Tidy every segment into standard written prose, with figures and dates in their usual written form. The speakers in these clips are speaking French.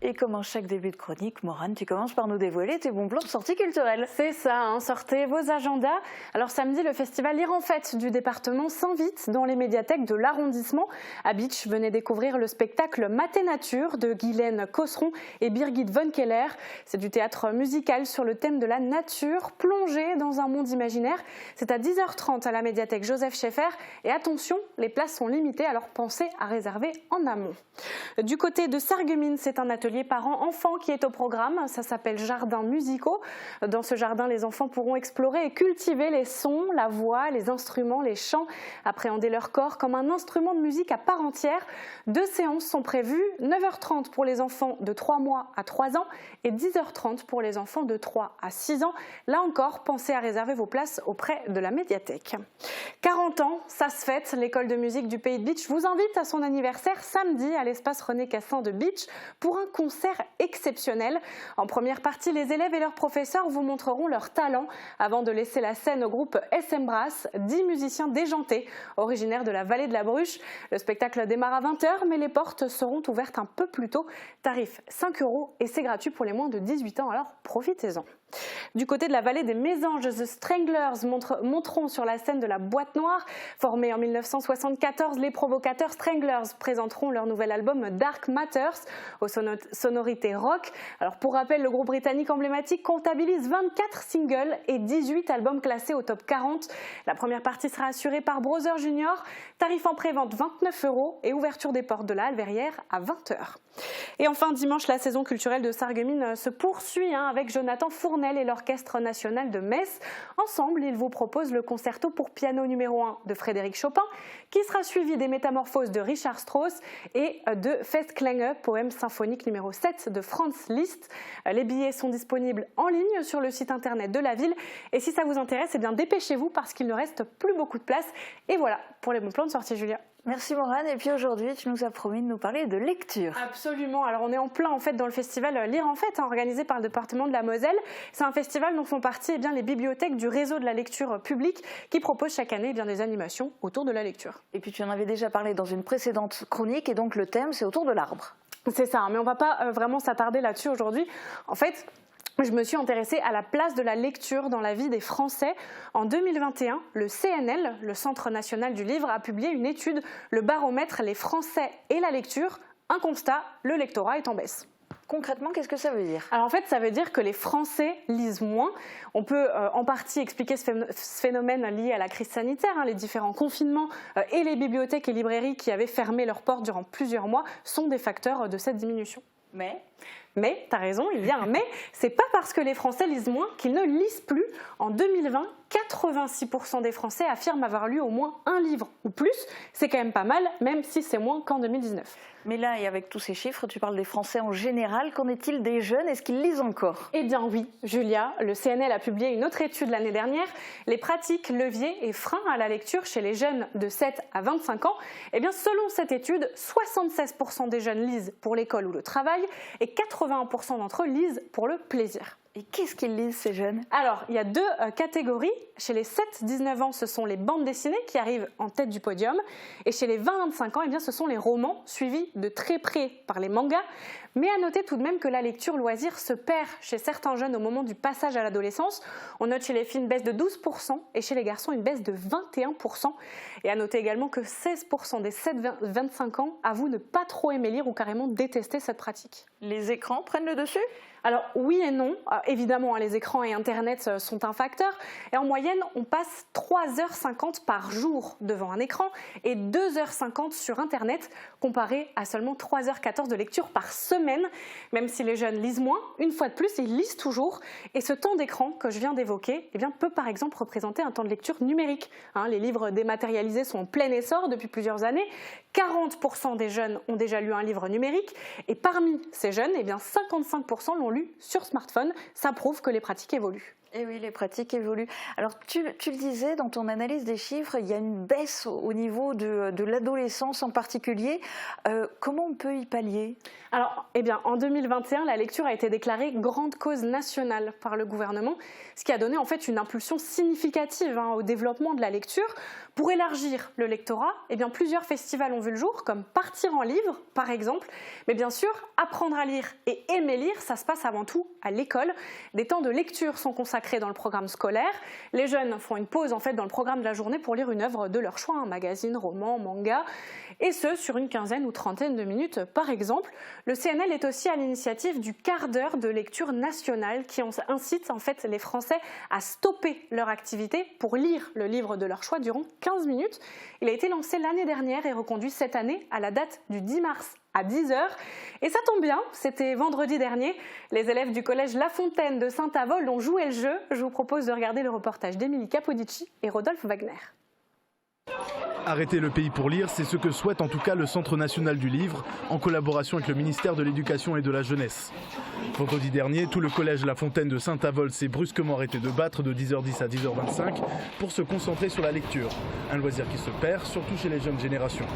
Et comme en chaque début de chronique, Morane, tu commences par nous dévoiler tes bons plans de sortie culturelle. C'est ça, hein, sortez vos agendas. Alors samedi, le festival Lire en Fête du département s'invite dans les médiathèques de l'arrondissement. À Bitche, venez découvrir le spectacle Maté Nature de Guylaine Cosseron et Birgit von Keller. C'est du théâtre musical sur le thème de la nature, plongé dans un monde imaginaire. C'est à 10h30 à la médiathèque Joseph Scheffer. Et attention, les places sont limitées, alors pensez à réserver en amont. Du côté de Sarreguemines, c'est un atelier parents-enfants qui est au programme. Ça s'appelle Jardins musicaux. Dans ce jardin, les enfants pourront explorer et cultiver les sons, la voix, les instruments, les chants, appréhender leur corps comme un instrument de musique à part entière. 2 séances sont prévues, 9h30 pour les enfants de 3 mois à 3 ans et 10h30 pour les enfants de 3 à 6 ans. Là encore, pensez à réserver vos places auprès de la médiathèque. 40 ans, ça se fête. L'école de musique du Pays de Bitche vous invite à son anniversaire samedi à l'espace René Cassin de Bitche pour un concert exceptionnel. En première partie, les élèves et leurs professeurs vous montreront leur talent avant de laisser la scène au groupe SM Brass, 10 musiciens déjantés, originaires de la vallée de la Bruche. Le spectacle démarre à 20h, mais les portes seront ouvertes un peu plus tôt. Tarif 5 € et c'est gratuit pour les moins de 18 ans, alors profitez-en. Du côté de la vallée des Mésanges, The Stranglers monteront sur la scène de la Boîte Noire. Formés en 1974, les provocateurs Stranglers présenteront leur nouvel album Dark Matters aux sonorités rock. Alors pour rappel, le groupe britannique emblématique comptabilise 24 singles et 18 albums classés au top 40. La première partie sera assurée par Brother Junior. Tarif en prévente 29 € et ouverture des portes de la Halverrière à 20h. Et enfin, dimanche, la saison culturelle de Sarreguemines se poursuit avec Jonathan Fournel et l'Orchestre national de Metz. Ensemble, ils vous proposent le concerto pour piano numéro 1 de Frédéric Chopin, qui sera suivi des Métamorphoses de Richard Strauss et de Festklänge, poème symphonique numéro 7 de Franz Liszt. Les billets sont disponibles en ligne sur le site internet de la ville. Et si ça vous intéresse, eh bien dépêchez-vous parce qu'il ne reste plus beaucoup de place. Et voilà pour les bons plans de sortie, Julia. Merci Morane. Et puis aujourd'hui, tu nous as promis de nous parler de lecture. Absolument. Alors on est en plein dans le festival Lire en Fête, organisé par le département de la Moselle. C'est un festival dont font partie les bibliothèques du réseau de la lecture publique qui propose chaque année des animations autour de la lecture. Et puis tu en avais déjà parlé dans une précédente chronique et donc le thème c'est autour de l'arbre. C'est ça, mais on ne va pas vraiment s'attarder là-dessus aujourd'hui. En fait, je me suis intéressée à la place de la lecture dans la vie des Français. En 2021, le CNL, le Centre national du livre, a publié une étude, le baromètre Les Français et la lecture. Un constat, le lectorat est en baisse. Concrètement, qu'est-ce que ça veut dire? Alors en fait, ça veut dire que les Français lisent moins. On peut en partie expliquer ce phénomène lié à la crise sanitaire. Les différents confinements et les bibliothèques et librairies qui avaient fermé leurs portes durant plusieurs mois sont des facteurs de cette diminution. Mais, tu as raison, il y a un mais, c'est pas parce que les Français lisent moins qu'ils ne lisent plus. En 2020, 86% des Français affirment avoir lu au moins un livre ou plus. C'est quand même pas mal, même si c'est moins qu'en 2019. Mais là, et avec tous ces chiffres, tu parles des Français en général. Qu'en est-il des jeunes? Est-ce qu'ils lisent encore? Eh bien oui, Julia, le CNL a publié une autre étude l'année dernière. Les pratiques, leviers et freins à la lecture chez les jeunes de 7 à 25 ans. Eh bien, selon cette étude, 76% des jeunes lisent pour l'école ou le travail et 81% d'entre eux lisent pour le plaisir. Et qu'est-ce qu'ils lisent ces jeunes? Alors, il y a 2 catégories. Chez les 7-19 ans, ce sont les bandes dessinées qui arrivent en tête du podium. Et chez les 20-25 ans, eh bien, ce sont les romans suivis de très près par les mangas. Mais à noter tout de même que la lecture loisir se perd chez certains jeunes au moment du passage à l'adolescence. On note chez les filles une baisse de 12% et chez les garçons une baisse de 21%. Et à noter également que 16% des 7-25 ans avouent ne pas trop aimer lire ou carrément détester cette pratique. Les écrans prennent le dessus? Alors oui et non, évidemment les écrans et Internet sont un facteur et en moyenne on passe 3h50 par jour devant un écran et 2h50 sur Internet comparé à seulement 3h14 de lecture par semaine. Même si les jeunes lisent moins, une fois de plus ils lisent toujours et ce temps d'écran que je viens d'évoquer peut par exemple représenter un temps de lecture numérique. Les livres dématérialisés sont en plein essor depuis plusieurs années, 40% des jeunes ont déjà lu un livre numérique et parmi ces jeunes, 55% l'ont lu sur smartphone. Ça prouve que les pratiques évoluent. Et oui, les pratiques évoluent. Alors, tu le disais, dans ton analyse des chiffres, il y a une baisse au niveau de l'adolescence en particulier. Comment on peut y pallier ? Alors, eh bien, en 2021, la lecture a été déclarée grande cause nationale par le gouvernement, ce qui a donné en fait une impulsion significative au développement de la lecture. Pour élargir le lectorat, eh bien, plusieurs festivals ont vu le jour, comme Partir en livre, par exemple. Mais bien sûr, apprendre à lire et aimer lire, ça se passe avant tout à l'école. Des temps de lecture sont consacrés dans le programme scolaire. Les jeunes font une pause en fait dans le programme de la journée pour lire une œuvre de leur choix, un magazine, roman, manga, et ce sur une quinzaine ou trentaine de minutes par exemple. Le CNL est aussi à l'initiative du quart d'heure de lecture nationale qui incite en fait les Français à stopper leur activité pour lire le livre de leur choix durant 15 minutes. Il a été lancé l'année dernière et reconduit cette année à la date du 10 mars à 10h. Et ça tombe bien, c'était vendredi dernier. Les élèves du collège La Fontaine de Saint-Avold ont joué le jeu. Je vous propose de regarder le reportage d'Émilie Capodici et Rodolphe Wagner. Arrêter le pays pour lire, c'est ce que souhaite en tout cas le Centre national du livre, en collaboration avec le ministère de l'Éducation et de la Jeunesse. Vendredi dernier, tout le collège La Fontaine de Saint-Avold s'est brusquement arrêté de battre de 10h10 à 10h25 pour se concentrer sur la lecture. Un loisir qui se perd, surtout chez les jeunes générations.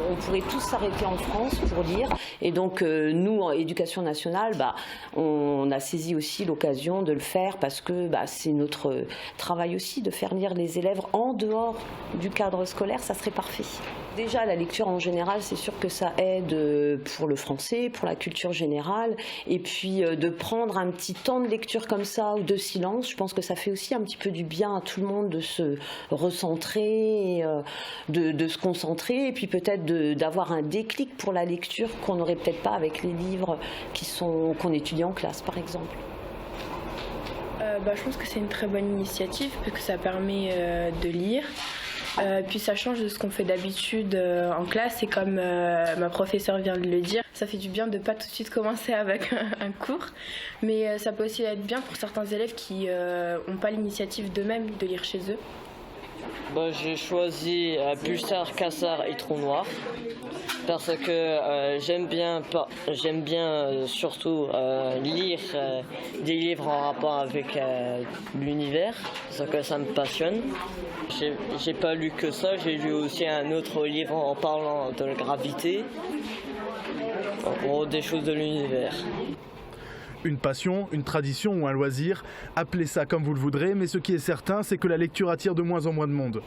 On pourrait tous s'arrêter en France pour lire. Et donc, nous, en éducation nationale, on a saisi aussi l'occasion de le faire parce que c'est notre travail aussi de faire lire les élèves en dehors du cadre scolaire. Ça serait parfait. Déjà, la lecture en général, c'est sûr que ça aide pour le français, pour la culture générale. Et puis, de prendre un petit temps de lecture comme ça ou de silence, je pense que ça fait aussi un petit peu du bien à tout le monde de se recentrer, de se concentrer et puis peut-être d'avoir un déclic pour la lecture qu'on n'aurait peut-être pas avec les livres qu'on étudie en classe, par exemple. Je pense que c'est une très bonne initiative parce que ça permet de lire. Puis ça change de ce qu'on fait d'habitude en classe et comme ma professeure vient de le dire, ça fait du bien de ne pas tout de suite commencer avec un cours. Mais ça peut aussi être bien pour certains élèves qui n'ont pas l'initiative d'eux-mêmes de lire chez eux. J'ai choisi Pulsar, Cassar et Trou Noir parce que j'aime bien surtout lire des livres en rapport avec l'univers, parce que ça me passionne. J'ai pas lu que ça, j'ai lu aussi un autre livre en parlant de la gravité, en gros des choses de l'univers. Une passion, une tradition ou un loisir, appelez ça comme vous le voudrez, mais ce qui est certain, c'est que la lecture attire de moins en moins de monde.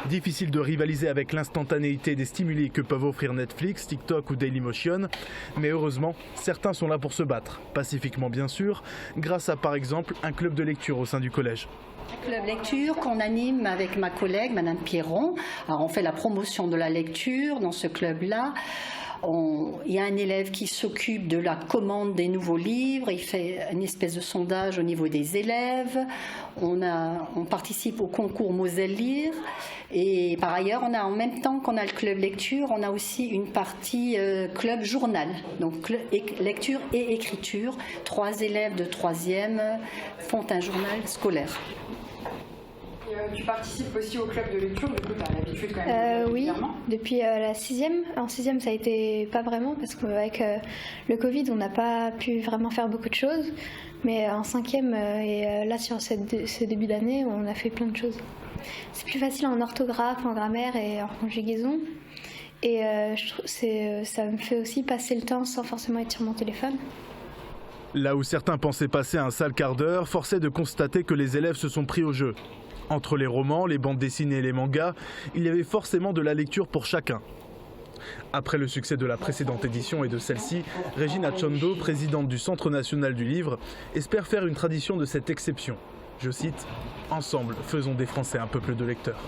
Difficile de rivaliser avec l'instantanéité des stimuli que peuvent offrir Netflix, TikTok ou Dailymotion, mais heureusement, certains sont là pour se battre, pacifiquement bien sûr, grâce à par exemple un club de lecture au sein du collège. Club lecture qu'on anime avec ma collègue, Madame Pierron. Alors, on fait la promotion de la lecture dans ce club-là. Il y a un élève qui s'occupe de la commande des nouveaux livres, il fait une espèce de sondage au niveau des élèves, on participe au concours Moselle Lire et par ailleurs on a en même temps qu'on a le club lecture, on a aussi une partie club journal, donc lecture et écriture. 3 élèves de 3e font un journal scolaire. Tu participes aussi au club de lecture, du coup tu as l'habitude quand même oui, depuis la 6e. En 6e ça a été pas vraiment parce qu'avec le Covid on n'a pas pu vraiment faire beaucoup de choses. Mais en 5e et là sur ce début d'année on a fait plein de choses. C'est plus facile en orthographe, en grammaire et en conjugaison. Et ça me fait aussi passer le temps sans forcément être sur mon téléphone. Là où certains pensaient passer un sale quart d'heure, force est de constater que les élèves se sont pris au jeu. Entre les romans, les bandes dessinées et les mangas, il y avait forcément de la lecture pour chacun. Après le succès de la précédente édition et de celle-ci, Regina Chondo, présidente du Centre national du livre, espère faire une tradition de cette exception. Je cite, « Ensemble, faisons des Français un peuple de lecteurs ».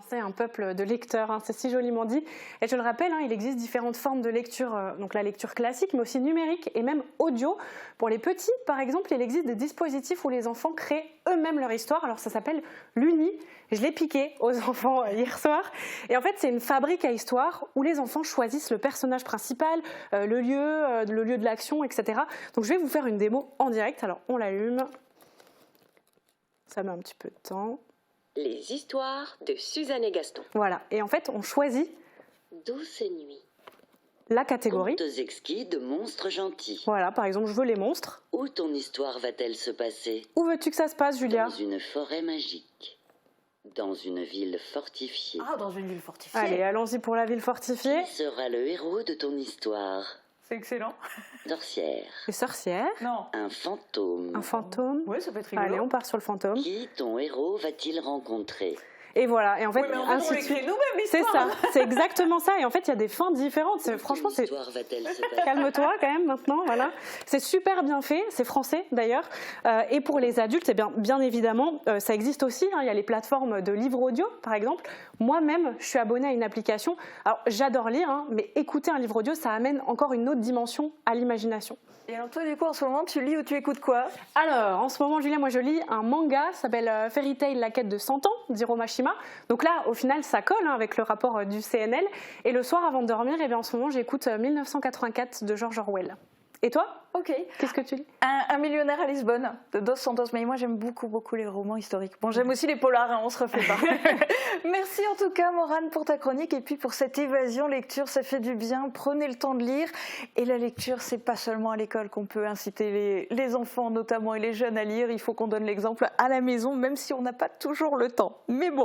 C'est un peuple de lecteurs, c'est si joliment dit. Et je le rappelle, il existe différentes formes de lecture, donc la lecture classique, mais aussi numérique et même audio. Pour les petits, par exemple, il existe des dispositifs où les enfants créent eux-mêmes leur histoire. Alors ça s'appelle l'Uni. Je l'ai piqué aux enfants hier soir. Et en fait, c'est une fabrique à histoire où les enfants choisissent le personnage principal, le lieu de l'action, etc. Donc je vais vous faire une démo en direct. Alors on l'allume. Ça met un petit peu de temps. Les histoires de Suzanne et Gaston. Voilà, et en fait, on choisit Douce nuit. la catégorie. Contes exquis de monstres gentils. Voilà, par exemple, je veux les monstres. Où ton histoire va-t-elle se passer? Où veux-tu que ça se passe, Julia? Dans une forêt magique. Dans une ville fortifiée. Ah, dans une ville fortifiée. Allez, allons-y pour la ville fortifiée. Qui sera le héros de ton histoire? C'est excellent. Sorcière. Les sorcières. Non. Un fantôme. Un fantôme. Oui, ça peut être rigolo. Allez, on part sur le fantôme. Qui ton héros va-t-il rencontrer? Et voilà, et en fait, Oui, mais en fait, ainsi on de l'écrit suite. nous-mêmes, C'est l'histoire. ça, c'est exactement ça. Et en fait, il y a des fins différentes. Franchement, c'est... L'histoire va-t-elle se passer? Calme-toi quand même maintenant, voilà. C'est super bien fait, c'est français d'ailleurs. Et pour les adultes, eh bien évidemment, ça existe aussi. Il y a les plateformes de livres audio, par exemple. Moi-même, je suis abonnée à une application. Alors, j'adore lire, mais écouter un livre audio, ça amène encore une autre dimension à l'imagination. Et alors toi, du coup, en ce moment, tu lis ou tu écoutes quoi? Alors, en ce moment, Julia, moi je lis un manga, ça s'appelle Fairy Tail, la quête de 100 ans, d'Hiro Mashima. Donc là, au final, ça colle avec le rapport du CNL. Et le soir, avant de dormir, eh bien, en ce moment, j'écoute 1984 de George Orwell. Et toi? Ok. Qu'est-ce que tu lis? Un millionnaire à Lisbonne, de Dos Santos. Mais moi, j'aime beaucoup les romans historiques. Bon, j'aime aussi les polars, on se refait pas. Merci en tout cas, Morane, pour ta chronique et puis pour cette évasion lecture. Ça fait du bien. Prenez le temps de lire. Et la lecture, c'est pas seulement à l'école qu'on peut inciter les enfants, notamment, et les jeunes à lire. Il faut qu'on donne l'exemple à la maison, même si on n'a pas toujours le temps. Mais bon.